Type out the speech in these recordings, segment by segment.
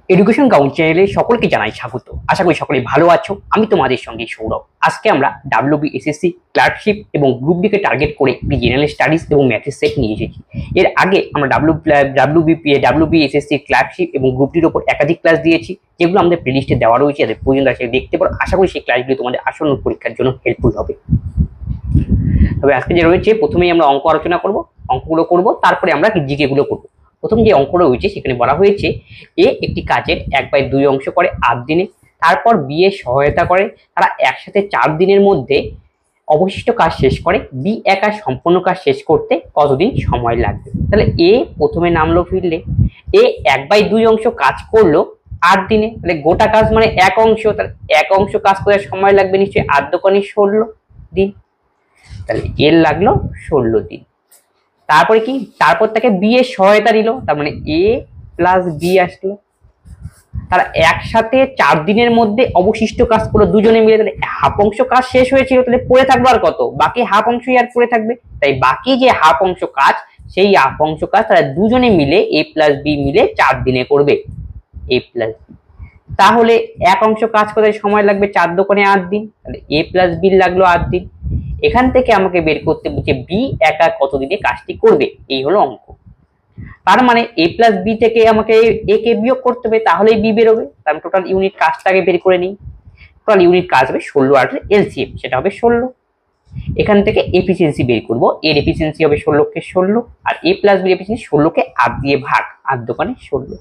Education ground চ্যানেলে সকলকে জানাই স্বাগত। আশা করি সকলে ভালো আছো। আমি তোমাদের সঙ্গে সৌরভ। আজকে আমরা WBSSC ক্লার্কশিপ এবং গ্রুপ ডি কে টার্গেট করে একটি জেনারেল স্টাডিজ এবং ম্যাথের সেট নিয়ে এসেছি। এর আগে আমরা WBSSC ক্লার্কশিপ এবং গ্রুপ ডির উপর একাধিক ক্লাস দিয়েছি, যেগুলো আমাদের প্লেলিস্টে দেওয়া রয়েছে, যাদের প্রয়োজন আছে দেখতে পারো। আশা করি সেই ক্লাসগুলি তোমাদের আসন্ন পরীক্ষার জন্য হেল্পফুল হবে। তবে আজকে যে রয়েছে, প্রথমেই আমরা অঙ্ক আলোচনা করব, অঙ্কগুলো করব, তারপরে আমরা জিকে গুলো করবো। প্রথম যে অঙ্কটা রয়েছে সেখানে বলা হয়েছে এ একটি কাজের 1/2 অংশ করে 8 দিনে, তারপর বি এর সহায়তা করে তারা একসাথে 4 দিনের মধ্যে অবশিষ্ট কাজ শেষ করে। বি একা সম্পূর্ণ কাজ শেষ করতে কতদিন সময় লাগবে? তাহলে এ প্রথমে নামলো ফিল্ডে, এ 1/2 অংশ কাজ করলো 8 দিনে, তাহলে গোটা কাজ মানে এক অংশ, তাহলে এক অংশ কাজ করে সময় লাগবে নিশ্চয়ই 8 দোকানে 16 দিন, তাহলে এর লাগলো 16 দিন। তারপরে কি, তারপর তাকে বি এর সহায়তা নিল, তার মানে এ প্লাস বি আসলো, তারা একসাথে 4 দিনের মধ্যে অবশিষ্ট কাজ করলো দুজনে মিলে। তাহলে হাফ অংশ কাজ শেষ হয়েছিল, তাহলে পড়ে থাকলো আর কত? বাকি হাফ অংশই আর পড়ে থাকবে। তাই বাকি যে হাফ অংশ কাজ, সেই হাফ অংশ কাজ তারা দুজনে মিলে এ প্লাস বি মিলে 4 দিনে করবে, এ প্লাস বি। তাহলে এক অংশ কাজ করতে সময় লাগবে 4 দোকানে 8 দিন, তাহলে এ প্লাস বি লাগলো 8 দিন। এখান থেকে আমাকে বের করতে বলছে বি একা কতদিনে কাজটি করবে, এই হলো অঙ্ক। তার মানে এ প্লাস বি থেকে আমাকে এ কে বিয়োগ করতে হবে, তাহলেই বি বেরোবে। তার টোটাল ইউনিট কাজটাকে বের করে নিই। টোটাল ইউনিট কাজ হবে 16 আর এলসিএম, সেটা হবে 16। এখান থেকে এফিসিয়েন্সি বের করব, এর এফিসিয়েন্সি হবে 16 কে 16, আর এ প্লাস বি এফিসিয়েন্সি 16 কে 8 দিয়ে ভাগ, 8 দোকানে 16।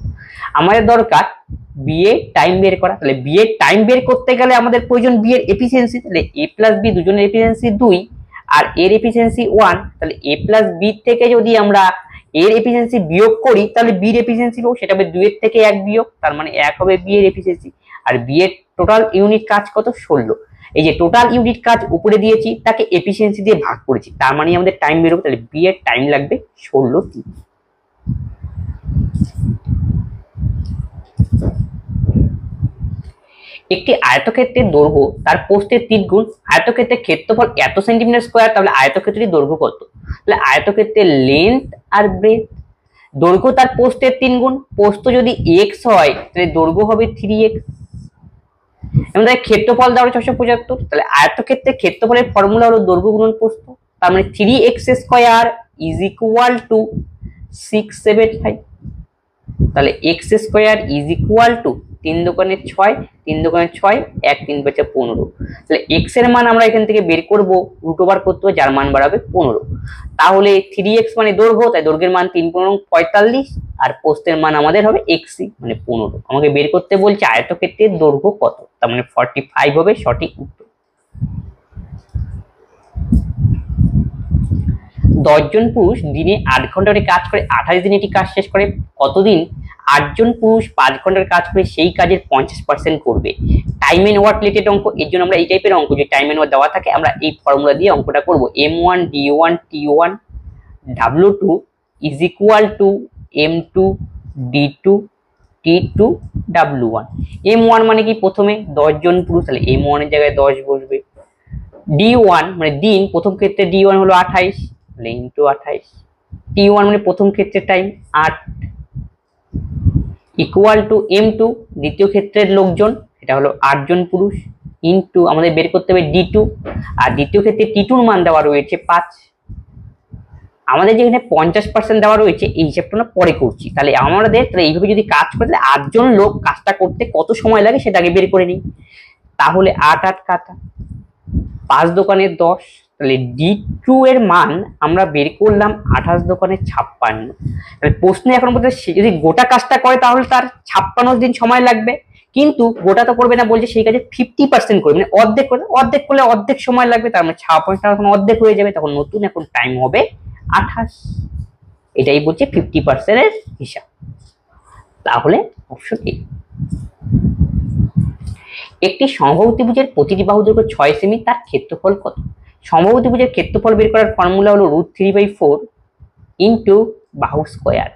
আমাদের দরকার বি এর টাইম বের করা। তাহলে বি এর টাইম বের করতে গেলে আমাদের প্রয়োজন বি এর এফিসিয়েন্সি, তাহলে এ প্লাস বি দুজনের এফিসিয়েন্সি 2 আর এর এফিসিয়েন্সি 1, তাহলে এ প্লাস বি থেকে যদি আমরা এর এফিসিয়েন্সি বিয়োগ করি তাহলে বি এর এফিসিয়েন্সি পাবো, সেটা হবে 2 এর থেকে 1 বিয়োগ, তার মানে 1 হবে বি এর এফিসিয়েন্সি। আর বি এর টোটাল ইউনিট কাজ কত? 16। এই যে টোটাল ইউনিট কাজ উপরে দিয়েছি, তাকে এফিসিয়েন্সি দিয়ে ভাগ করেছি, তার মানে আমাদের টাইম বের হবে। তাহলে বি এর টাইম লাগবে 16 দিন। একটি আয়তক্ষেত্রের দৈর্ঘ্য তার প্রস্থের 3 গুণ, আয়তক্ষেত্রের ক্ষেত্রফল এত সেন্টিমিটার স্কয়ার, তাহলে আয়তক্ষেত্রের দৈর্ঘ্য কত? তাহলে আয়তক্ষেত্রের লেন্থ আর ব্রেথ, দৈর্ঘ্য তার প্রস্থের 3 গুণ, প্রস্থ যদি x হয় তাহলে দৈর্ঘ্য হবে 3x, এবং তার ক্ষেত্রফল দেওয়া 675, তাহলে আয়তক্ষেত্রের ক্ষেত্রফলের ফর্মুলা হলো দৈর্ঘ্য গুণন প্রস্থ, তার মানে 3x square is equal two 675। তাহলে x square is equal two 3 দোকানে 6, 3 দোকানে 6, 1 3 5 15। তাহলে x এর মান আমরা এখান থেকে বের করব, রুট ওভার করতে হবে, যার মান বাড়াবে 15। তাহলে 3x মানে দৈর্ঘ্য, তাই দৈর্ঘ্যের মান 3 15 45, আর প্রস্থের মান আমাদের হবে x মানে 15। আমাকে বের করতে বলছে আয়তক্ষেত্রের দৈর্ঘ্য কত, তার মানে 45 হবে সঠিক উত্তর। 10 জন পুরুষ দিনে 8 ঘন্টা করে কাজ করে 28 দিনে এটি কাজ শেষ করে কতদিন? 8 জন পুরুষ 5 ঘন্টার কাজ করে সেই কাজের 50% করবে। টাইম এন্ড ওয়ার্ক রিলেটেড অঙ্ক, এর জন্য আমরা এই টাইপের অঙ্ক যে টাইম এন্ড ওয়ার্ক দেওয়া থাকে, আমরা এই ফর্মুলা দিয়ে অঙ্কটা করব। m1 d1 t1 w2 is equal to m2 d2 t2 w1। m1 মানে কি, প্রথমে 10 জন পুরুষ, তাহলে m1 এর জায়গায় 10 বসবে। d1 মানে দিন, প্রথম ক্ষেত্রে d1 হলো 28, তাহলে ইনটু 28। t1 মানে প্রথম ক্ষেত্রে টাইম 8, ইকুয়াল টু m2 দ্বিতীয় ক্ষেত্রের লোকজন, এটা হলো 8 জন পুরুষ, ইনটু আমাদের বের করতে হবে d2, আর দ্বিতীয় ক্ষেত্রে t2 এর মান দেওয়া রয়েছে 5। আমাদের যেখানে 50% দেওয়া রয়েছে, এই হিসাবটা না পরে করছি। তাহলে আমাদের এইভাবে যদি কাজ করতে 8 জন লোক কাজটা করতে কত সময় লাগে সেটা আগে বের করে নিই। তাহলে 8 8 কাটা, 5 দোকানে 10, তাহলে d2 এর মান আমরা বের করলাম 28 দোকানে 56। তাহলে প্রশ্নে এখন বলতে যদি গোটা কাজটা করে তাহলে তার 56 দিন সময় লাগবে, কিন্তু গোটা তো করবে না, বলছে সেই কাজে 50% করবে, মানে অর্ধেক করলে, অর্ধেক করলে অর্ধেক সময় লাগবে, তার মানে 56 এখন অর্ধেক হয়ে যাবে, তখন নতুন এখন টাইম হবে 28। এটাই বলছে 50% এর হিসাব। তাহলে অপশন এ। একটি সমবাহু ত্রিভুজের প্রতিটি বাহু দৈর্ঘ্য 6 সেমি, তার ক্ষেত্রফল কত? সমবাহু ত্রিভুজের ক্ষেত্রফল বের করার ফর্মুলা হলো √3/4 ইনটু বাহু স্কয়ার।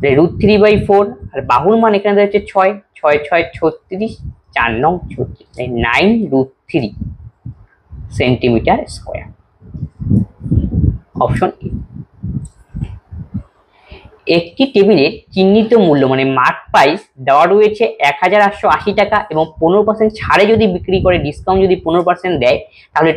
√3/4 আর বাহুর মান এখানে হচ্ছে 6, 6 6 36, 4 9 36, তাই 9√3 সেন্টিমিটার স্কয়ার। Option A. একটি টেবিলে চিহ্নিত মূল্য মানে মার্ক প্রাইস দেওয়া রয়েছে 1880 টাকা এবং 15% ছাড়ে যদি বিক্রি করে, ডিসকাউন্ট যদি 15% দেয়, তাহলে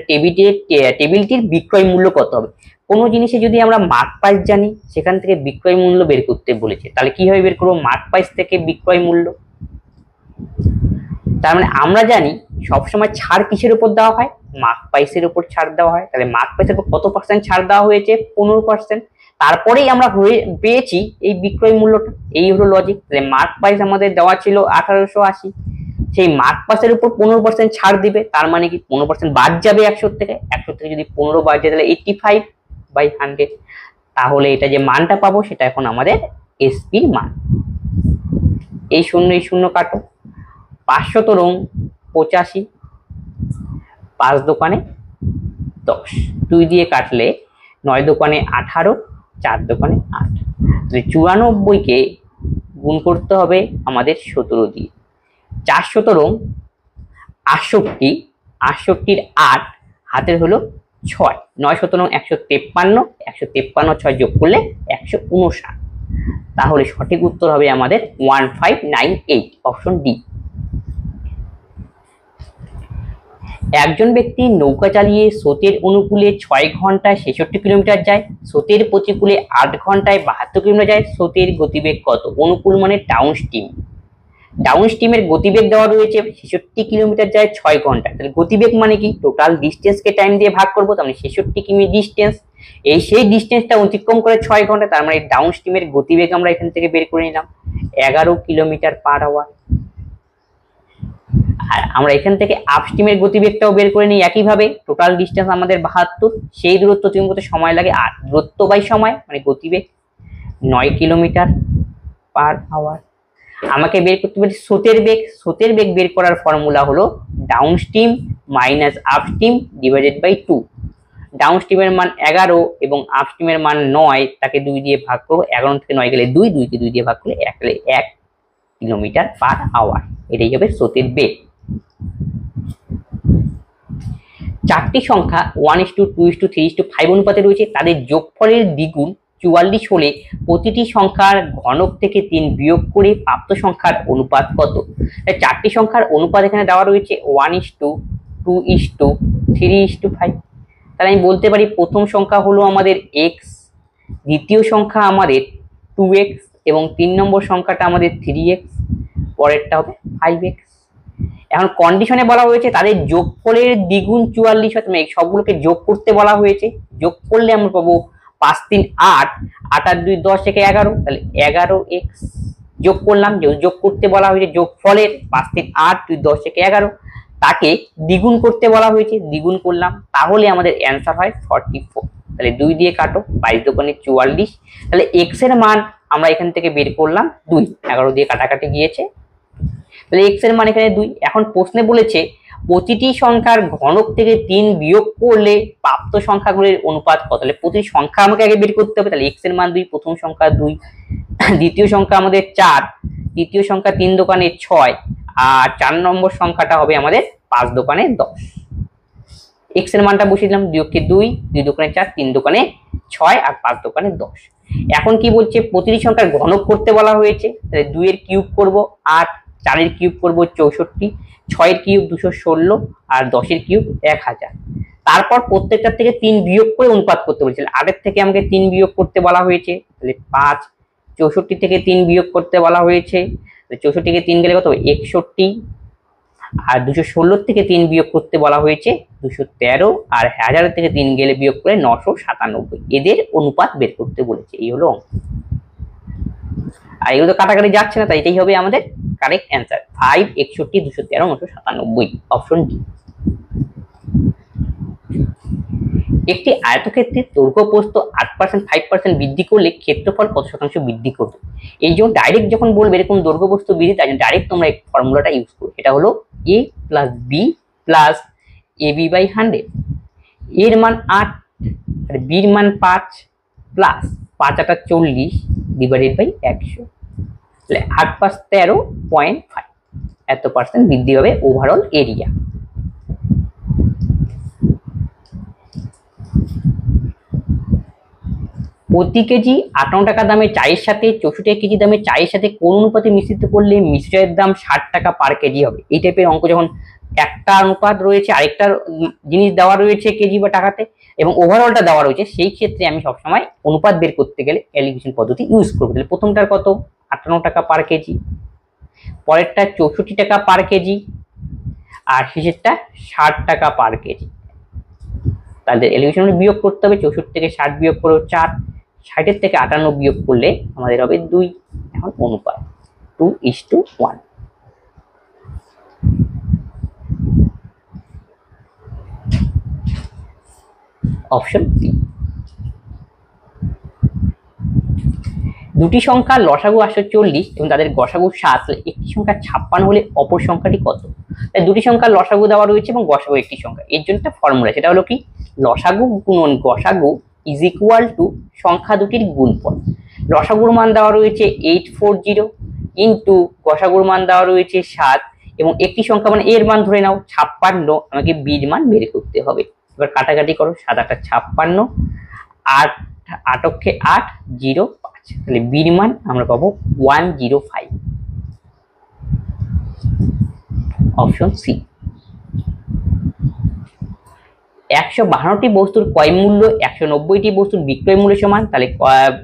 টেবিলটির বিক্রয় মূল্য কত হবে। কোনো জিনিসে যদি আমরা মার্ক প্রাইস জানি, সেখান থেকে বিক্রয় মূল্য বের করতে বলেছে, তাহলে কিভাবে বের করবো? মার্ক প্রাইস থেকে বিক্রয় মূল্য। তার মানে আমরা জানি সবসময় ছাড় কিসের উপর দেওয়া হয়? মার্ক প্রাইসের উপর ছাড় দেওয়া হয়। তাহলে মার্ক প্রাইসের উপর কত পার্সেন্ট ছাড় দেওয়া হয়েছে? 15%। তারপরেই আমরা পেয়েছি এই বিক্রয় মূল্যটা। এই হলো লজিক। তাহলে মার্ক প্রাইস আমাদের দেওয়া ছিল 1880, সেই মার্ক প্রাইসের উপর 15% ছাড় দিবে। তার মানে কি 15% বাদ যাবে 100 থেকে। 100 থেকে যদি 15 বাদ যায় তাহলে 85/100। তাহলে এটা যে মানটা পাবো সেটা এখন আমাদের এসপির মান। এই শূন্য কাটো। 585, 5 দোকানে 10, 2 দিয়ে কাটলে 9 দোকানে 18, 4 দোকানে 8। তাহলে 94 কে গুণ করতে হবে আমাদের 17 দিয়ে। 4 17 68, 68-র 8, হাতের হলো 6, 9 17 153, 153 6 যোগ করলে 159। তাহলে সঠিক উত্তর হবে আমাদের 1598, অপশন ডি। একজন ব্যক্তি নৌকা চালিয়ে স্রোতের অনুকূলে 6 ঘন্টায় 66 কিলোমিটার যায়, স্রোতের প্রতিকূলে 8 ঘন্টায় 72 কিলোমিটার যায়, স্রোতের গতিবেগ কত? অনুকূল মানে ডাউন স্ট্রিম। ডাউন স্ট্রিমের গতিবেগ দেওয়া রয়েছে 66 কিলোমিটার যায় 6 ঘন্টায়। তাহলে গতিবেগ মানে কি? টোটাল ডিস্টেন্সকে টাইম দিয়ে ভাগ করবো, তার মানে 66 কিমি ডিস্টেন্স। সেই ডিস্টেন্সটা অতিক্রম করে 6 ঘন্টা, তার মানে ডাউন স্ট্রিমের গতিবেগ আমরা এখান থেকে বের করে নিলাম 11 কিলোমিটার পার আওয়ার। আর আমরা এখান থেকে আপস্ট্রিমের গতিবেগটাও বের করে নিই একইভাবে। টোটাল ডিস্টেন্স আমাদের 72, সেই দূরত্ব অতিক্রম করতে সময় লাগে 8, দূরত্ব বাই সময় মানে গতিবেগ 9 কিলোমিটার পার আওয়ার। আমাকে বের করতে বলি স্রোতের বেগ। স্রোতের বেগ বের করার ফর্মুলা হলো downstream minus upstream divided by 2। ডাউন স্ট্রিমের মান 11 এবং আপস্ট্রিমের মান 9, তাকে 2 দিয়ে ভাগ করবো। 11 থেকে 9 গেলে 2, 2 কে 2 দিয়ে ভাগ করলে 1 কিলোমিটার পার আওয়ার। এটাই হবে স্রোতের বেগ। 4টি সংখ্যা 1:2:3:5 অনুপাতে রয়েছে, তাদের যোগফলের দ্বিগুণ 44 হলে প্রতিটি সংখ্যার ঘনক থেকে 3 বিয়োগ করে প্রাপ্ত সংখ্যার অনুপাত কত? 4টি সংখ্যার অনুপাত এখানে দেওয়া রয়েছে 1:2:3:5। তাহলে আমি বলতে পারি প্রথম সংখ্যা হলো আমাদের x, দ্বিতীয় সংখ্যা আমাদের 2x এবং 3 নম্বর সংখ্যাটা আমাদের 3x, পরেরটা হবে 5x। এখন কন্ডিশনে বলা হয়েছে তাদের যোগফলের দ্বিগুণ 44 হয়, মানে সবগুলোকে যোগ করতে বলা হয়েছে। যোগ করলে আমরা পাবো 5 3 8, 8 আর 2 10 থেকে 11, তাহলে 11x যোগ করলাম। যোগ করতে বলা হয়েছে যোগফলের 5 3 8 2 10 থেকে 11, তাকে দ্বিগুণ করতে বলা হয়েছে, দ্বিগুণ করলাম। তাহলে আমাদের অ্যান্সার হয় 44। তাহলে 2 দিয়ে কাটো, 22 দোকানে 44। তাহলে x এর মান আমরা এখান থেকে বের করলাম 2, 11 দিয়ে কাটাকাটি গিয়েছে। তাহলে x এর মান এখানে 2। এখন প্রশ্নে বলেছে প্রতিটি সংখ্যার ঘনক থেকে 3 বিয়োগ করলে প্রাপ্ত সংখ্যাগুলির অনুপাত কত? তাহলে প্রতিটি সংখ্যা আমাকে আগে বের করতে হবে। তাহলে x এর মান 2, প্রথম সংখ্যা 2, দ্বিতীয় সংখ্যা আমাদের 4, তৃতীয় সংখ্যা 3 দোকানে 6, আর 4 নম্বর সংখ্যাটা হবে আমাদের 5 দোকানে 10। x এর মানটা বসিয়ে দিলাম, 2 কে 2, 2 দোকানে 4, 3 দোকানে 6 আর 5 দোকানে 10। এখন কি বলছে? প্রতিটি সংখ্যার ঘনক করতে বলা হয়েছে। তাহলে 2 এর কিউব করব 8, 4 এর কিউব করব 64, 6 এর কিউব 216 আর 10 এর কিউব 1000। তারপর প্রত্যেকটার থেকে 3 বিয়োগ করে অনুপাত করতে বলেছিল। 8 এর থেকে আমাকে 3 বিয়োগ করতে বলা হয়েছে, তাহলে 5। 64 থেকে 3 বিয়োগ করতে বলা হয়েছে, 64 থেকে 3 গেলে কত? 61। আর 216 থেকে 3 বিয়োগ করতে বলা হয়েছে 213, আর 1000 থেকে 3 গেলে বিয়োগ করে 997। এদের অনুপাত বের করতে বলেছে। এই হলো অঙ্ক। আর এগুলো তো কাটাকাটি যাচ্ছে না, তাই এটাই হবে আমাদের কারেক্ট অ্যান্সার। 5 61 213 997, option D. একটি আয়তক্ষেত্রের দৈর্ঘ্য প্রস্থ 8% 5% বৃদ্ধি করলে ক্ষেত্রফল কত শতাংশ বৃদ্ধি করবে? এই জন্য ডাইরেক্ট যখন বলবে এরকম দৈর্ঘ্য প্রস্থ বৃদ্ধি, তাই জন্য ডাইরেক্ট তোমরা এই ফর্মুলাটা ইউজ করো। এটা হলো a plus b plus ab by 100। এর মান 8 আর b এর মান 5 প্লাস 5 8 40 ডিভাইডেড বাই 100। তাহলে 8 5 13.5, এত পার্সেন্ট বৃদ্ধি হবে ওভারঅল এরিয়া। প্রতি কেজি 58 টাকা দামে চায়ের সাথে 64 কেজি দামে চায়ের সাথে কোন অনুপাতে মিশ্রিত করলে মিশ্রের দাম 60 টাকা পার কেজি হবে। এই টাইপের অঙ্ক যখন একটা অনুপাত রয়েছে, আরেকটা জিনিস দেওয়া রয়েছে কেজি বা টাকাতে, এবং ওভারঅলটা দেওয়া রয়েছে, সেই ক্ষেত্রে আমি সবসময় অনুপাত বের করতে গেলে এলিগেশন পদ্ধতি ইউজ করবো। তাহলে প্রথমটার কত 58 টাকা পার কেজি, পরেরটা 64 টাকা পার কেজি, আর শেষেরটা 60 টাকা পার কেজি। তাহলে এলিগেশন বিয়োগ করতে হবে, 64 থেকে 60 বিয়োগ করো 4, 60 থেকে 58 বিয়োগ করলে আমাদের হবে 2। এখন অনুপাত 2:1। Option C. দুটি সংখ্যা লসাগু 840 এবং তাদের গসাগু 7, একটি সংখ্যা 56 হলে অপর সংখ্যাটি কত? তাই দুটি সংখ্যা লসাগু দেওয়া রয়েছে এবং গসাগু একটি সংখ্যা, এর জন্য একটা ফর্মুলা, সেটা হলো কি লসাগু গুণন গসাগু ইজ ইকুয়াল টু সংখ্যা দুটির গুণফল। লসাগুর মান দেওয়া রয়েছে 840 ইন্টু গসাগুর মান দেওয়া রয়েছে 7, এবং একটি সংখ্যা মানে এর মান ধরে নাও 56, আমাকে বির মান বের করতে হবে। এবার কাটাকাটি করো, 7 8 56, 8 8 8 0 5, তাহলে বির মান আমরা পাবো 105। Option C. 152টি বস্তুর ক্রয় মূল্য 190টি বস্তুর বিক্রয় মূল্যের সমান, তাহলে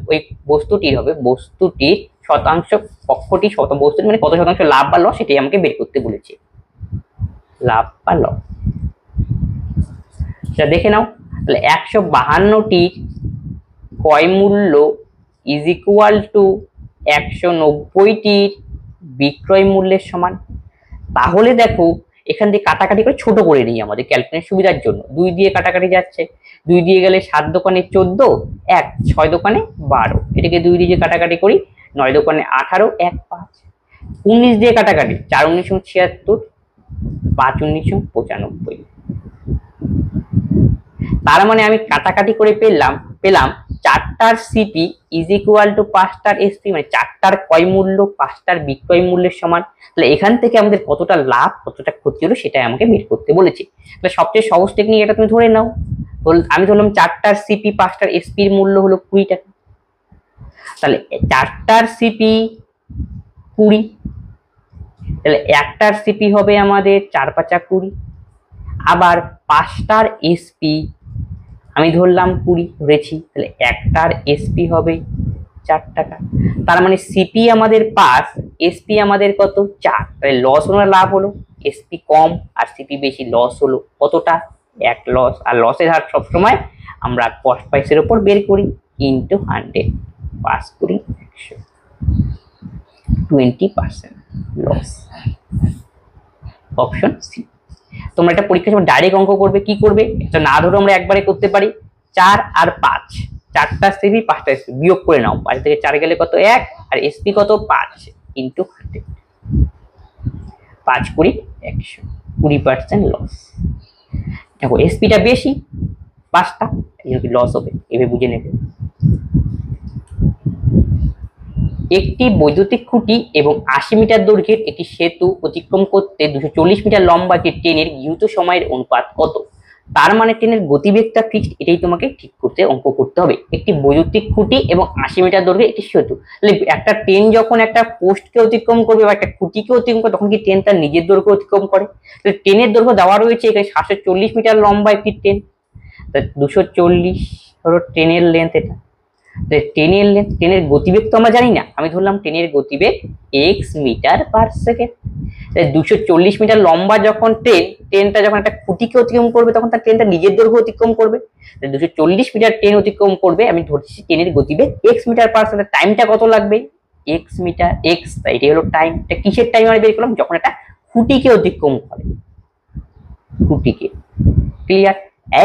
ওই বস্তুটির হবে, বস্তুটির শতাংশ পক্ষটি শত বস্তুর মানে কত শতাংশ লাভ বা লস, সেটাই আমাকে বের করতে বলেছে, লাভ বা লস। সেটা দেখে নাও, তাহলে 152টির ক্রয় মূল্য ইজ ইকুয়াল টু 190টির বিক্রয় মূল্যের সমান। তাহলে দেখো এখান থেকে কাটাকাটি করে ছোট করে নিই আমাদের ক্যালকুলেশন সুবিধার জন্য। 2 দিয়ে কাটাকাটি যাচ্ছে, 2 দিয়ে গেলে 7 দোকানে 14, 1 6 দোকানে 12, এটাকে 2 দিয়ে কাটাকাটি করি, 9 দোকানে 18, 1 5, 19 দিয়ে কাটাকাটি, 4 19 76, 5 19 95। তার মানে আমি কাটাকাটি করে পেলাম 4টার সিপি ইজ ইকুয়াল টু 5টার এসপি, মানে 4টার ক্রয় মূল্য 5টার বিক্রয় মূল্যের সমান। তাহলে এখান থেকে আমাদের কতটা লাভ কতটা ক্ষতি হলো সেটাই আমাকে বের করতে বলেছে। তাহলে সবচেয়ে সহজ টেকনিক এটা তুমি ধরে নাও, আমি ধরলাম 4টার সিপি 5টার এসপির মূল্য হলো 20 টাকা, তাহলে 4টার সিপি 20, তাহলে 1টার সিপি হবে আমাদের 4 5 20, আবার 5টার এসপি আমি ধরলাম 20 ধরেছি, তাহলে 1টার এসপি হবে 4 টাকা। তার মানে সিপি আমাদের 5, এসপি আমাদের কত 4, তাহলে লস হলো লাভ হলো, এসপি কম আর সিপি বেশি, লস হলো কতটা 1 লস। আর লসের হার সবসময় আমরা কস্ট প্রাইসের উপর বের করি, ইন্টু 100, 5 করি 100, 20% লস। Option C. তোমরা একটা পরীক্ষা সময় ডাইরেক্ট অঙ্ক করবে, কি করবে এটা না ধরে আমরা একবারে করতে পারি, 4 আর 5, 4টা সিপি 5টা এসপি বিয়োগ করে নাও, 5 থেকে 4 গেলে কত 1, আর এসপি কত 5 ইন্টু 100, 5 20 100, 20% লস। দেখো এসপিটা বেশি 5টা, এই জন্য লস হবে, এভাবে বুঝে নেবে। একটি বৈদ্যুতিক খুঁটি এবং 80 মিটার দৈর্ঘ্যের একটি সেতু অতিক্রম করতে 240 মিটার লম্বা একটি ট্রেনের গৃহীত সময়ের অনুপাত কত? তার মানে ট্রেনের গতিবেগটা ফিক্সড, এটাই তোমাকে ঠিক করতে অঙ্ক করতে হবে। একটি বৈদ্যুতিক খুঁটি এবং 80 মিটার দৈর্ঘ্যের একটি সেতু, তাহলে একটা ট্রেন যখন একটা পোস্টকে অতিক্রম করবে বা একটা খুঁটিকে অতিক্রম করে, তখন কি ট্রেন তার নিজের দৈর্ঘ্য অতিক্রম করে? তাহলে ট্রেনের দৈর্ঘ্য দেওয়া রয়েছে এখানে 740 মিটার লম্বা একটি ট্রেন, 240 ধরো ট্রেনের লেন্থ, এটা ট্রেনের লেন্থ। ট্রেনের গতিবেগ তো আমরা জানি না, আমি ধরলাম ট্রেনের গতিবেগ x metre per second. 240 metre লম্বা যখন ট্রেনটা যখন একটা খুঁটিকে অতিক্রম করবে, তখন তার ট্রেনটা নিজের দৈর্ঘ্য অতিক্রম করবে। 240 মিটার ট্রেন অতিক্রম করবে, আমি ধরছি ট্রেনের গতিবেগ x মিটার পার সেকেন্ড, টাইমটা কত লাগবে x মিটার x, এটাই হলো টাইম। এটা কিসের টাইম আমরা বের করলাম, যখন একটা খুঁটিকে অতিক্রম করে, খুঁটিকে। ক্লিয়ার?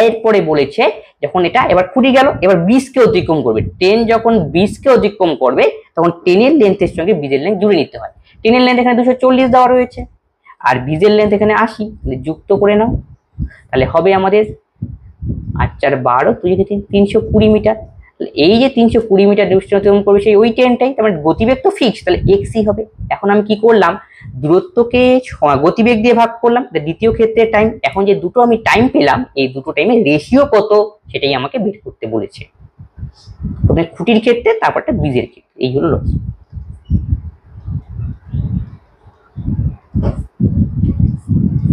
এরপরে বলেছে যখন এটা এবার খুঁটি গেল, এবার 20 কে অতিক্রম করবে, ট্রেন যখন 20 কে অতিক্রম করবে তখন ট্রেনের লেন্থের সঙ্গে ব্রিজের লেন্থ জুড়ে নিতে হয়। ট্রেনের লেন্থ এখানে 240 দেওয়া রয়েছে, আর ব্রিজের লেন্থ এখানে 80, যুক্ত করে নাও, তাহলে হবে আমাদের 8 4 12, 320 মিটার। এই যে 320 মিটার ডিস্টেন্স অতিক্রম করবে সেই ওই ট্রেনটাই, তার মানে গতিবেগ তো ফিক্স, তাহলে এক্সই হবে। এখন আমি কি করলাম, দূরত্বকে গতিবেগ দিয়ে ভাগ করলাম, দ্বিতীয় ক্ষেত্রে টাইম। এখন যে দুটো আমি টাইম পেলাম, এই দুটো টাইমের রেশিও কত সেটাই আমাকে বের করতে বলেছে। প্রথমে খুঁটির ক্ষেত্রে, তারপরটা বীজের ক্ষেত্রে। এই হলো লজিক।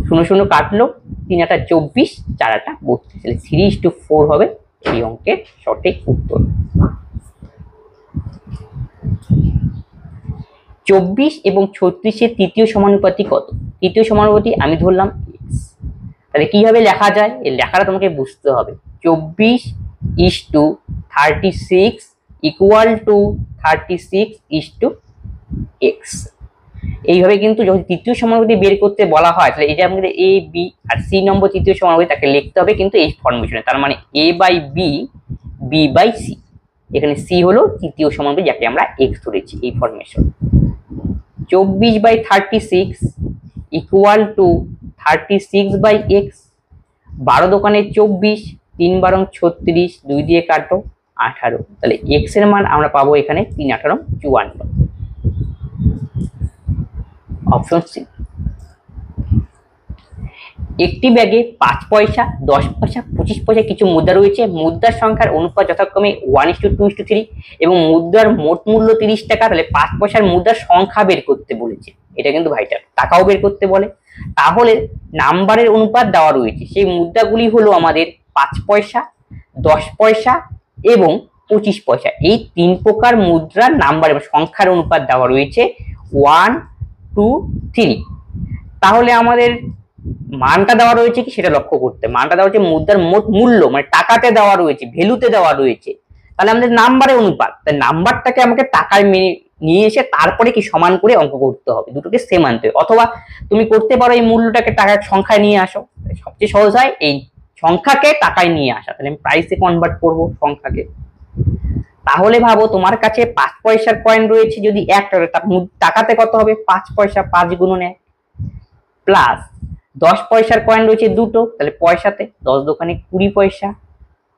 0 0 কাটলো, 3 8 24, 4 8 32, তাহলে 3:4 হবে এই অঙ্কের সঠিক উত্তর। 24 এবং 36-এর তৃতীয় সমানুপাতি কত? তৃতীয় সমানুপাতি আমি ধরলাম x। তাহলে কিভাবে লেখা যায়, এই লেখাটা তোমাকে বুঝতে হবে। 24:36 ইকুয়াল টু 36:x। এইভাবে কিন্তু যখন তৃতীয় সমানুপাতি বের করতে বলা হয়, তাহলে এটা আমাদের a b আর c নম্বর তৃতীয় সমানুপাতি তাকে লিখতে হবে কিন্তু এই ফরমেশনে। তার মানে a/b, b/c। এখানে c হলো তৃতীয় সমানুপাতি, যাকে আমরা x ধরেছি, এই ফরমেশন। 24/36 equal to 36/x। 12 দোকানে 24, 3 12 36, 2 দিয়ে কাটো 18। তাহলে x এর মান আমরা পাবো এখানে 3 18 54। Option C. একটি ব্যাগে 5 পয়সা, 10 পয়সা, 25 পয়সা কিছু মুদ্রা রয়েছে। মুদ্রার সংখ্যার অনুপাত যথাক্রমে 1:2:3 এবং মুদ্রার মোট মূল্য 30 টাকা। তাহলে 5 পয়সার মুদ্রার সংখ্যা বের করতে বলেছে, এটা কিন্তু ভাইটাল। টাকাও বের করতে বলে, তাহলে নাম্বারের অনুপাত দেওয়া রয়েছে। সেই মুদ্রাগুলি হলো আমাদের 5 পয়সা, 10 পয়সা এবং 25 পয়সা। এই 3 প্রকার মুদ্রার নাম্বারের সংখ্যার অনুপাত দেওয়া রয়েছে 1 2 3। তাহলে আমাদের মানটা দেওয়া রয়েছে কি সেটা লক্ষ্য করতে। মানটা দেওয়া হচ্ছে মুদ্রার মোট মূল্য, মানে টাকাতে দেওয়া রয়েছে, ভ্যালুতে দেওয়া রয়েছে। তাহলে আমাদের নাম্বারের অনুপাত, তাই নাম্বারটাকে আমাকে টাকায় নিয়ে এসে তারপরে কি সমান করে অঙ্ক করতে হবে, দুটোকে সেম আনতে হবে। অথবা তুমি করতে পারো এই মূল্যটাকে টাকার সংখ্যায় নিয়ে আসো, সবচেয়ে সহজ হয় এই সংখ্যাকে টাকায় নিয়ে আসা। তাহলে আমি প্রাইসে কনভার্ট করব সংখ্যাকে। তাহলে ভাবো তোমার কাছে 5 পয়সার কয়েন রয়েছে, যদি 1 টাকাতে কত হবে 5 পয়সা, 5 গুণন 1, প্লাস 10 পয়সার কয়েন রয়েছে 2টো, তাহলে পয়সাতে 10 দোকানে 20 পয়সা।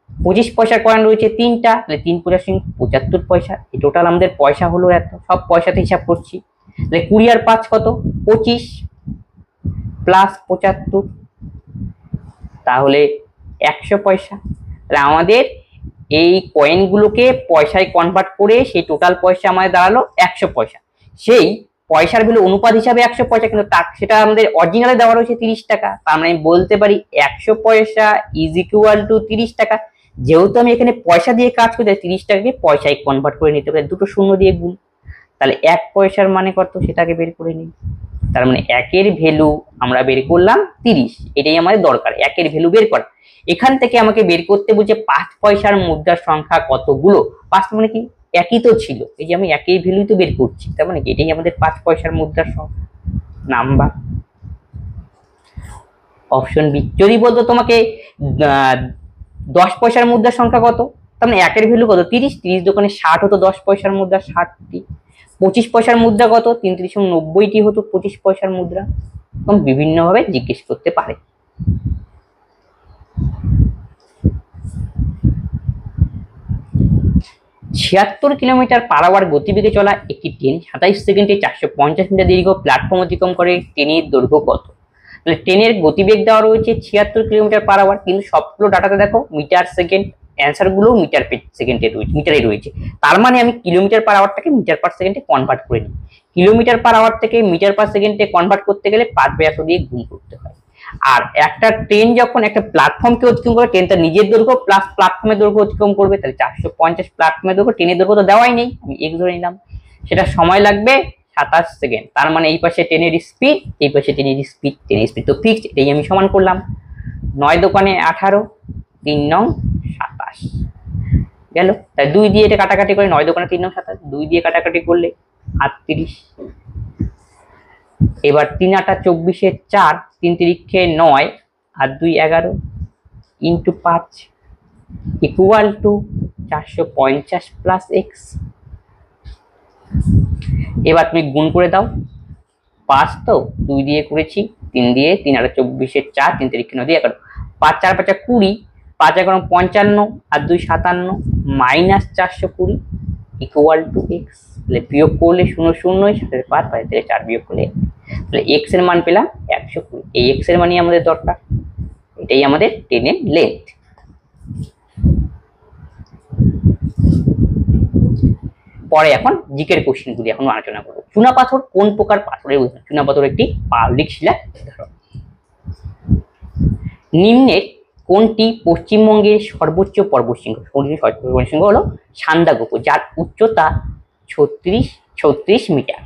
25 পয়সার কয়েন রয়েছে 3টা, তাহলে 3 × 75 পয়সা। এই টোটাল আমাদের পয়সা হলো এত, সব পয়সাতে হিসাব করছি। তাহলে 20 আর 5 কত 25 প্লাস 75, তাহলে 100 পয়সা। তাহলে আমাদের এই কয়েনগুলোকে পয়সায় কনভার্ট করে সেই টোটাল পয়সা আমাদের দাঁড়ালো 100 পয়সা। সেই পয়সার ভ্যালু অনুপাত হিসাবে 100 পয়সা, কিন্তু সেটা আমাদের অরিজিনালে দেওয়া রয়েছে 30 টাকা। তার মানে আমি বলতে পারি 100 পয়সা ইজ ইকুয়াল টু 30 টাকা। যেহেতু আমি এখানে পয়সা দিয়ে কাজ করি, 30 টাকাকে পয়সায় কনভার্ট করে নিতে পারি, দুটো শূন্য দিয়ে গুণ। তাহলে 1 পয়সার মানে কত সেটাকে বের করে নিই। তার মানে 1 এর ভ্যালু আমরা বের করলাম 30, এটাই আমাদের দরকার, 1 এর ভ্যালু বের করা। এখান থেকে আমাকে বের করতে বলছে 5 পয়সার মুদ্রার সংখ্যা কতগুলো। 5 মানে কি একই তো ছিল, এই যে আমি একই ভ্যালু তো বের করছি, তার মানে এটাই আমাদের 5 পয়সার মুদ্রার সংখ্যা নাম্বার। Option B. যদি বলতো তোমাকে 10 পয়সার মুদ্রার সংখ্যা কত, তার মানে 1 এর ভ্যালু কত 30, 30 দোকানে 60 হতো 10 পয়সার মুদ্রা 60টি। 25 পয়সার মুদ্রা কত 3 × 30 = 90টি হতো 25 পয়সার মুদ্রা। এবং বিভিন্ন ভাবে জিজ্ঞেস করতে পারে। ছিয়াত্তর কিলোমিটার পার আওয়ার গতিবেগে চলা একটি ট্রেন 27 সেকেন্ডে 450 মিটার দীর্ঘ প্ল্যাটফর্ম অতিক্রম করে, ট্রেনের দৈর্ঘ্য কত? তাহলে ট্রেনের গতিবেগ দেওয়া রয়েছে 76 কিলোমিটার পার আওয়ার, কিন্তু সবগুলো ডাটাতে দেখো মিটার সেকেন্ড, অ্যান্সার গুলো মিটার সেকেন্ডে রয়েছে, মিটারে রয়েছে। তার মানে আমি কিলোমিটার পার আওয়ারটাকে মিটার পার সেকেন্ডে কনভার্ট করে নিই। কিলোমিটার পার আওয়ার থেকে মিটার পার সেকেন্ডে কনভার্ট করতে গেলে 5/100 দিয়ে গুণ করতে হয়। আর একটা ট্রেন যখন একটা প্ল্যাটফর্মকে অতিক্রম করে, ট্রেন তার নিজের দৈর্ঘ্য প্লাস প্ল্যাটফর্মের দৈর্ঘ্য অতিক্রম করবে, তাহলে 450 প্ল্যাটফর্মের দৈর্ঘ্য, ট্রেনের দৈর্ঘ্য তো দেওয়াই নেই, আমি x ধরে নিলাম। সেটা সময় লাগবে 27 সেকেন্ড। তার মানে এই পাশে ট্রেনের স্পিড, এই পাশে ট্রেনের স্পিড, ট্রেনের স্পিড তো ফিক্সড, এটাই আমি সমান করলাম। 9 দোকানে 18, 3 9 27 গেল। তাই 2 দিয়ে এটা কাটাকাটি করে 9 দোকানে 3 9 27, 2 দিয়ে কাটাকাটি করলে 38। এবার 3 8 24 4, 3 3 9 আর 2 11 into 5 equal to 450 plus X. এবার তুমি গুণ করে দাও, 5 তো 2 দিয়ে করেছি, 3 দিয়ে 3 8 24 4, 3 3 9 11, 5 4 5 20, 5 11 55 আর 2 57 মাইনাস 420 ইকুয়াল টু এক্স। তাহলে বিয়োগ করলে 0 0 সাথে 5 5 থেকে 4 বিয়োগ করলে, তাহলে এক্স এর মান পেলাম 120। এই এক্স এর মানই আমাদের দরকার, এটাই আমাদের ট্রেনের লেন্থ। পরে এখন জিকের কোশ্চেনগুলি এখন আলোচনা করবো। চুনাপাথর কোন প্রকার পাথরের উদাহরণ? চুনাপাথর একটি পাললিক শিলার উদাহরণ। নিম্নের কোনটি পশ্চিমবঙ্গের সর্বোচ্চ পর্বতশৃঙ্গ? পর্বতশৃঙ্গ হলো সান্দাকফু, যার উচ্চতা 36 মিটার।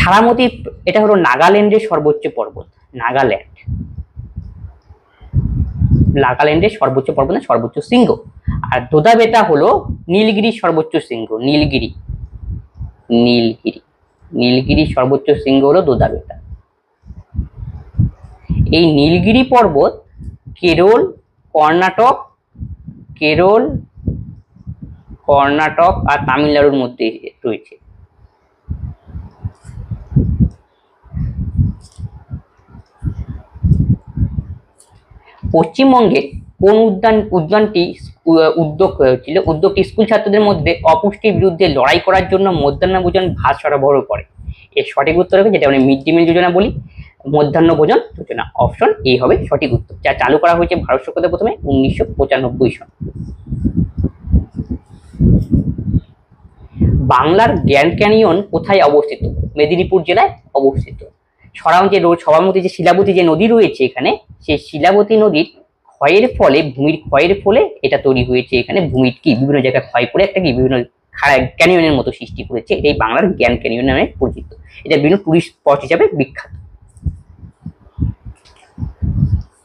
সারামতি, এটা হলো নাগাল্যান্ডের সর্বোচ্চ পর্বত। নাগাল্যান্ডের সর্বোচ্চ পর্বত, সর্বোচ্চ শৃঙ্গ। আর দোদাবেতা হলো নীলগিরির সর্বোচ্চ শৃঙ্গ। নীলগিরির সর্বোচ্চ শৃঙ্গ হলো দোদাবেতা। এই নীলগিরি পর্বত কেরল, কর্ণাটক আর তামিলনাড়ুর মধ্যে রয়েছে। পশ্চিমবঙ্গের কোন উদ্যানটি উদ্যোগটি স্কুল ছাত্রদের মধ্যে অপুষ্টির বিরুদ্ধে লড়াই করার জন্য মধ্যাহ্নভোজন ভাত সরবরাহ করে? এর সঠিক উত্তর হবে, যেটা আমরা মিড ডে মিল যোজনা বলি, মধ্যাহ্নভোজন যোজনা। অপশন এ হবে সঠিক উত্তর, যা চালু করা হয়েছে ভারত সরকারের প্রথমে 1995 সনে। বাংলার গ্র্যান্ড ক্যানিয়ন কোথায় অবস্থিত? মেদিনীপুর জেলায় অবস্থিত। সবামতি যে শিলাবতী যে নদী রয়েছে এখানে, সেই শিলাবতী নদীর ভূমির ক্ষয়ের ফলে এটা তৈরি হয়েছে। এখানে ভূমির বিভিন্ন জায়গায় ক্ষয় করে একটা বিভিন্ন ক্যানিয়নের মতো সৃষ্টি করেছে। এটাই বাংলার গ্র্যান্ড ক্যানিয়ন নামে পরিচিত। এটা বিভিন্ন টুরিস্ট স্পট হিসাবে বিখ্যাত।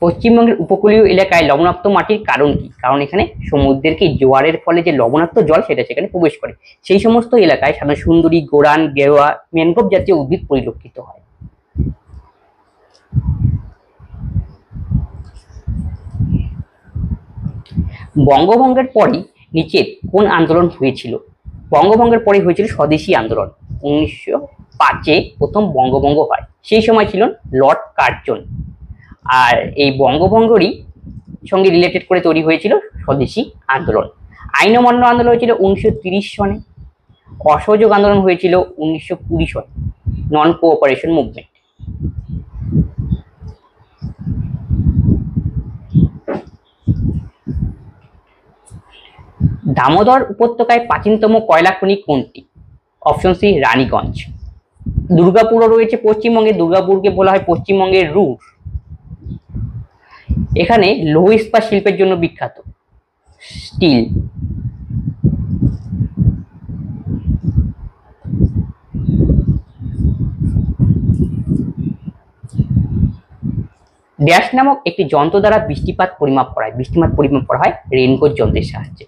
পশ্চিমবঙ্গের উপকূলীয় এলাকায় লবণাক্ত মাটির কারণ কি? কারণ এখানে সমুদ্রের জোয়ারের ফলে যে লবণাক্ত জল সেটা সেখানে প্রবেশ করে। সেই সমস্ত এলাকায় সাধারণত সুন্দরী, গোরান, গেরুয়া, ম্যানগ্রোভ জাতীয় উদ্ভিদ পরিলক্ষিত হয়। বঙ্গভঙ্গের পরই নিচের কোন আন্দোলন হয়েছিল? বঙ্গভঙ্গের পরে হয়েছিল স্বদেশী আন্দোলন। 1905-এ প্রথম বঙ্গভঙ্গ হয়। সেই সময় ছিলেন লর্ড কার্জন। আর এই বঙ্গভঙ্গরই সঙ্গে রিলেটেড করে তৈরি হয়েছিল স্বদেশী আন্দোলন। আইন অমান্য আন্দোলন হয়েছিল 1930 সনে। অসহযোগ আন্দোলন হয়েছিল 1920 সনে। Non cooperation movement. দামোদর উপত্যকায় প্রাচীনতম কয়লা খনি কোনটি? Option C Raniganj. দুর্গাপুরও রয়েছে পশ্চিমবঙ্গে। দুর্গাপুরকে বলা হয় পশ্চিমবঙ্গের রুর। এখানে লৌহ ইস্পাত শিল্পের জন্য বিখ্যাত, স্টিল। ড্যাশ নামক একটি যন্ত্র দ্বারা বৃষ্টিপাত পরিমাপ করা হয়। বৃষ্টিপাত পরিমাপ করা হয় রেইনগজ যন্ত্রের সাহায্যে।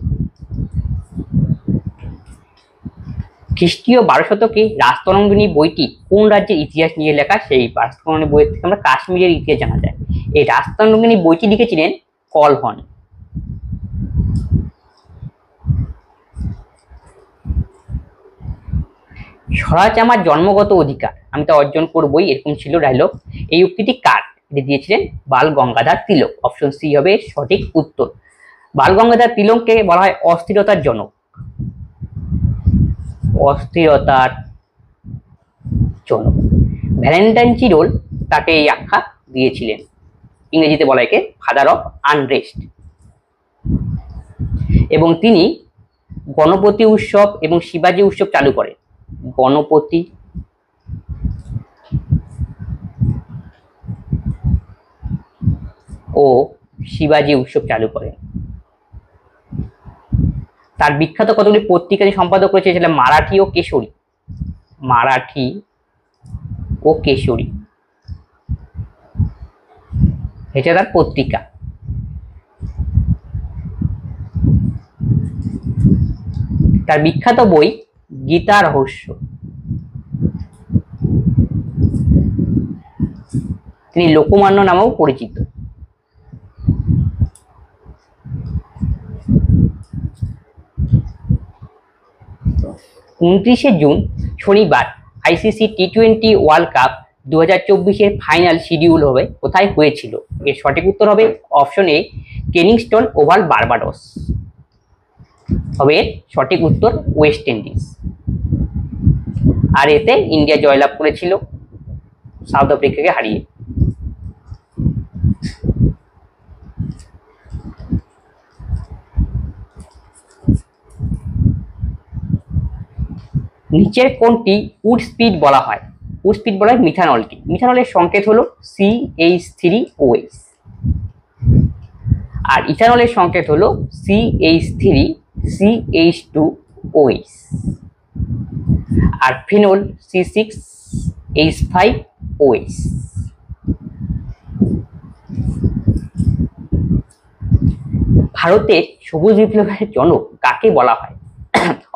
খ্রিস্টীয় 12 শতকে রাজতরঙ্গিনী বইটি কোন রাজ্যের ইতিহাস নিয়ে লেখা? সেই রাজতরঙ্গিনী বই থেকে আমরা কাশ্মীরের ইতিহাস জানা যায়। এই রাজতরঙ্গিনী বইটি লিখেছিলেন কলহন। স্বরাজ আমার জন্মগত অধিকার, আমি তা অর্জন করবই, এরকম ছিল ডায়লগ। এই উক্তিটি কার? এটি দিয়েছিলেন বাল গঙ্গাধর তিলক। অপশন সি হবে সঠিক উত্তর। বাল গঙ্গাধর তিলককে বলা হয় অস্থিরতার জনক। ভ্যালেন্টাইন চিরোল তাকে এই আখ্যা দিয়েছিলেন। ইংরেজিতে বলা একে ফাদার অফ আনরেস্ট। এবং তিনি গণপতি উৎসব এবং শিবাজী উৎসব চালু করেন। গণপতি ও শিবাজী উৎসব চালু করেন। তার বিখ্যাত কতগুলি পত্রিকা সম্পাদক রয়েছে, সেটা মারাঠি ও কেশরী। এটা তার পত্রিকা। তার বিখ্যাত বই গীতা রহস্য। তিনি লোকমান্য নামেও পরিচিত। জুন শনিবার আইসিসি টি20 ওয়ার্ল্ড কাপ 2024-এর ফাইনাল শিডিউল হবে কোথায় হয়েছিল? এর সঠিক উত্তর হবে option A Kensington oval, Barbados. হবে সঠিক উত্তর ওয়েস্ট ইন্ডিজ। আর এতে ইন্ডিয়া জয়লাভ করেছিল সাউথ আফ্রিকাকে হারিয়ে। নিচের কোনটি উড স্পিড বলা হয়? উড স্পিড বলা হয় মিথানলকে। মিথানলের সংকেত হলো CH3OH, আর ইথানলের সংকেত হলো CH3CH2OH, আর ফিনল C6H5OH। ভারতের সবুজ বিপ্লবের জনক কাকে বলা হয়?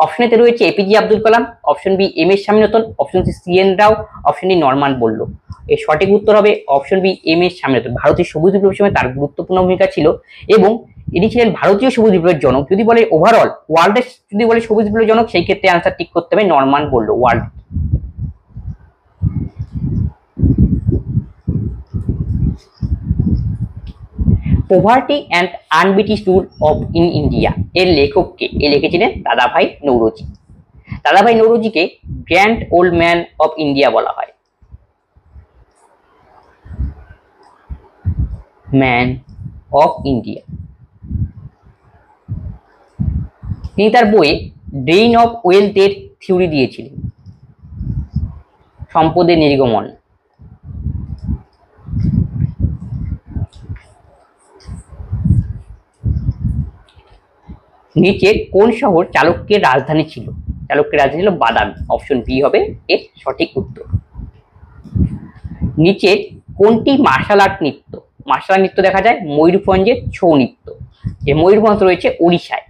অপশনেতে রয়েছে APJ Abdul Kalam, option B M S Swaminathan, option C CN Rao, option D Norman Borlaug. এর সঠিক উত্তর হবে অপশন বি এম এস স্বামীনাথন। ভারতের সবুজ বিপ্লবের সময় তার গুরুত্বপূর্ণ ভূমিকা ছিল এবং ইনি ছিলেন ভারতীয় সবুজ বিপ্লবের জনক। যদি বলে ওভারঅল ওয়ার্ল্ডের যদি বলে সবুজ বিপ্লবের জনক, সেই ক্ষেত্রে আনসার ঠিক করতে হবে Norman Borlaug world. Poverty and unbritish of in India এর লেখককে? এ লিখেছিলেন দাদাভাই নৌরোজি। দাদাভাই নৌরোজিকে grand old man of India বলা হয়। Man of India. তিনি তার বইয়ে ড্রেইন অফ ওয়েলথ এর থিওরি দিয়েছিলেন, সম্পদের নির্গমন। নিচের কোন শহর চালুক্যের রাজধানী ছিল? চালুক্যের রাজধানী ছিল বাদামি। অপশন বি হবে এর সঠিক উত্তর। নিচের কোনটি মার্শাল আর্ট নৃত্য? মার্শাল আর্ট নৃত্য দেখা যায় ময়ূরভঞ্জের ছৌ নৃত্য, যে ময়ূরভঞ্জ রয়েছে উড়িষ্যায়।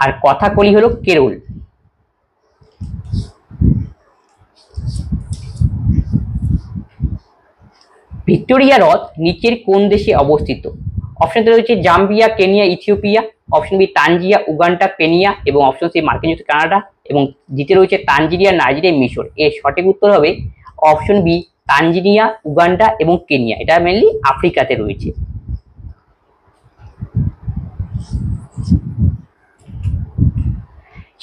আর কথাকলি হলো কেরল। ভিক্টোরিয়া হ্রদ নিচের কোন দেশে অবস্থিত? অপশনতে রয়েছে Zambia, Kenya, Ethiopia, option B Tanzania, Uganda, Kenya, এবং অপশন সি মার্কিন যুক্তরাষ্ট্র, কানাডা, এবং দ্বিতীয় রয়েছে তানজিনিয়া, নাইজেরিয়া, মিশর। এর সঠিক উত্তর হবে অপশন বি তানজিনিয়া, উগান্ডা এবং কেনিয়া। এটা মেনলি আফ্রিকাতে রয়েছে।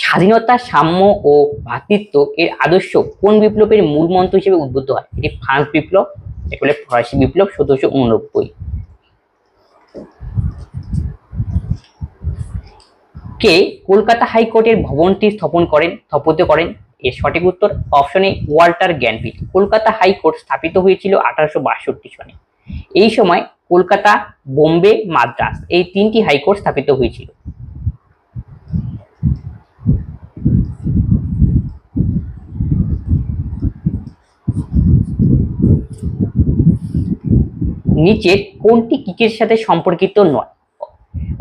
স্বাধীনতা, সাম্য ও ভ্রাতৃত্ব এর আদর্শ কোন বিপ্লবের মূল মন্ত্র হিসেবে উদ্বুদ্ধ হয়? এটি ফ্রান্স বিপ্লব, এগুলো ফরাসি বিপ্লব 1789। কে কলকাতা হাইকোর্টের ভবনটি স্থাপিত করেন? এর সঠিক উত্তর option A Walter Granville. Kolkata high court স্থাপিত হয়েছিল 1862 সনে। এই সময় কলকাতা, বোম্বে, মাদ্রাস এই তিনটি হাইকোর্ট স্থাপিত হয়েছিল। নিচের কোনটি ক্রিকেটের সাথে সম্পর্কিত নয়?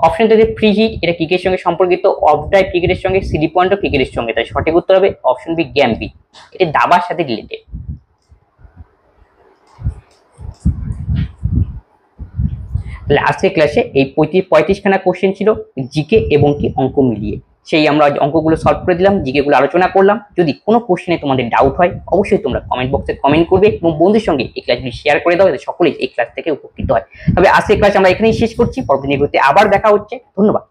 অপশন থেকে ফ্রি হিট, এটা ক্রিকেটের সঙ্গে সম্পর্কিত, অফ ড্রাইভ ক্রিকেটের সঙ্গে, সিডি পয়েন্টও ক্রিকেটের সঙ্গে। তাই সঠিক উত্তর হবে অপশন বি গ্যাম্বি, এটি দাবার সাথে রিলেটেড। তাহলে আজকের ক্লাসে এই 35খানা কোশ্চেন ছিল জিকে এবং কি অঙ্ক মিলিয়ে। সেই আমরা অঙ্কগুলো সলভ করে দিলাম, জিকে গুলো আলোচনা করলাম। যদি কোনো কোশ্চেনে তোমাদের ডাউট হয় অবশ্যই তোমরা কমেন্ট বক্সে কমেন্ট করবে এবং বন্ধুদের সঙ্গে এই ক্লাসগুলি শেয়ার করে দাও, যাতে সকলেই এই ক্লাস থেকে উপকৃত হয়। তবে আজকের ক্লাস আমরা এখানেই শেষ করছি। পরবর্তী ভিডিওতে আবার দেখা হচ্ছে। ধন্যবাদ।